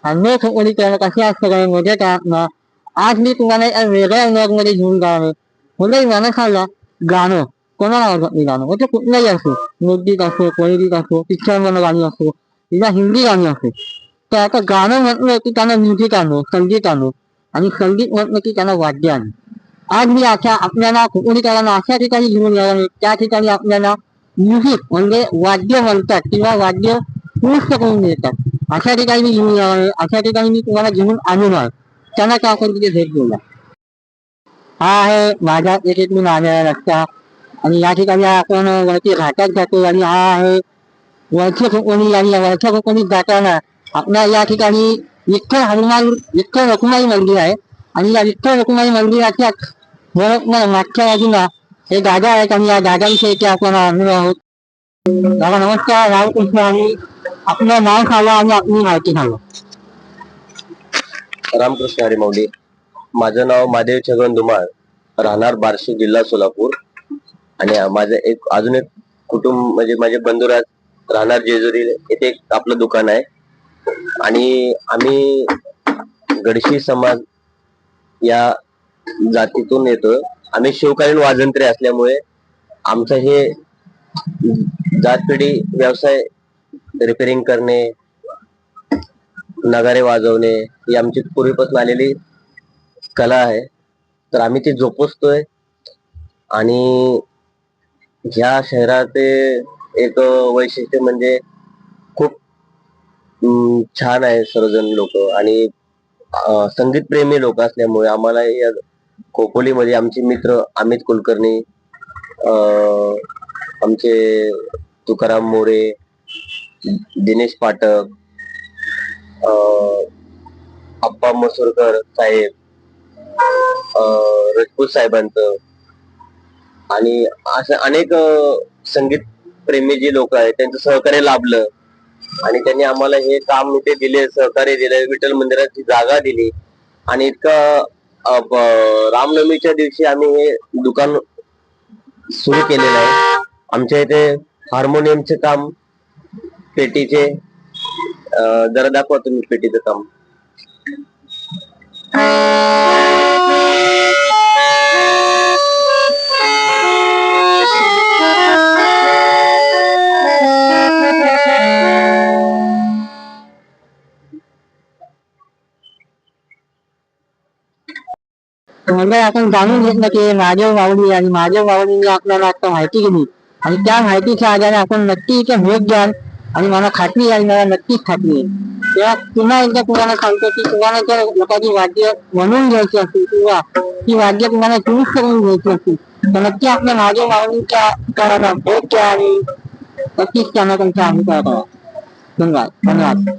आणि ठोकवली करणं कशी असतं काय मध्ये टाकणं. आज मी तुम्हाला एका वेगळ्या मध्ये घेऊन जाणार. म्हणजे माणसाला गाणं कोणाला आवडत नाही गाणं म्हणजे कुठलंही असो, नृत्यिक असो, कोळीगीत असो, पिक्चरमधलं गाणी असो किंवा हिंदी गाणी असो. तर आता गाणं म्हटलं की त्यांना म्युझिक आणो, संगीत आणो आणि संगीत म्हटलं की त्यांना वाद्य आणो. आज मी अशा आपल्याला कुठून अशा ठिकाणी घेऊन जाणार त्या ठिकाणी आपल्याला म्युझिक म्हणजे वाद्य म्हणतात किंवा वाद्य दुरुस्त करून देतात. अशा ठिकाणी मी घेऊन जाणार अशा ठिकाणी मी तुम्हाला घेऊन आणणार. त्यांना का आपण तिथे भेट देऊया. हा आहे माझ्या येथेतून आलेला रस्ता आणि या ठिकाणी आपण वरती घाटात जातो आणि हा आहे वरच्या कोकणी आणि वरच्या कोकणीत जाताना आपल्या या ठिकाणी विठ्ठल रखुमाई मंदिर आहे आणि या विठ्ठल रखुमाई मंदिराच्या बरोबर मागच्या बाजूला हे दादा आहेत आणि या दादांच्या इथे आपण आलेलो आहोत. दादा नमस्कार, रामकृष्ण. आणि आपलं नाव सांगा आणि आपली माहिती सांगा. रामकृष्ण हरी माऊली. माझं नाव महादेव छगन धुमाळ, राहणार बार्शी, जिल्हा सोलापूर. आणि माझं अजून एक कुटुंब म्हणजे माझे बंधुराज राहणार जेजुरी येथे एक आपलं दुकान आहे. आणि आम्ही गडशी समाज या जातीतून येतो. आम्ही शिवकालीन वाजंत्री असल्यामुळे आमचं हे जात पिढी व्यवसाय रिपेरिंग करणे, नगारे वाजवणे ही आमची पूर्वीपासून आलेली कला आहे. तर आम्ही ती जोपासतोय. आणि ह्या शहराचे एक वैशिष्ट्य म्हणजे खूप छान आहे सर्वजण लोक आणि संगीत प्रेमी लोक असल्यामुळे आम्हाला या खोपोलीमध्ये आमचे मित्र अमित कुलकर्णी, आमचे तुकाराम मोरे, दिनेश पाठक, अप्पा मसूरकर साहेब, राजपूत साहेबांचं आणि असं अनेक संगीत प्रेमी जे लोक आहेत त्यांचं सहकार्य लाभलं. आणि त्यांनी आम्हाला हे काम इथे दिले, सहकार्य दिले, विठ्ठल मंदिराची जागा दिली. आणि इतकं रामनवमीच्या दिवशी आम्ही हे दुकान सुरू केलेलं आहे. आमच्या इथे हार्मोनियमचे काम, पेटीचे, जरा दाखवा तुम्ही पेटीचं काम. म्हणजे आपण जाणून घेतलं की महादेव माऊली आणि महादेव माऊलींनी आपल्याला आता माहिती दिली आणि त्या माहितीच्या आधारे आपण नक्की इथे भेट द्याल आणि मला खात्री आहे, मला नक्कीच खात्री आहे. तेव्हा पुन्हा एकदा तुम्हाला सांगतो की तुम्हाला जर लोकांची वाद्य म्हणून घ्यायची असतील किंवा ती वाद्य तुम्हाला दुरुस्त करून घ्यायची असतील तर नक्की आपल्या महादेव माऊलींच्या भेट द्या आणि नक्कीच त्यांना तुमचा अभिप्राय करा. धन्यवाद.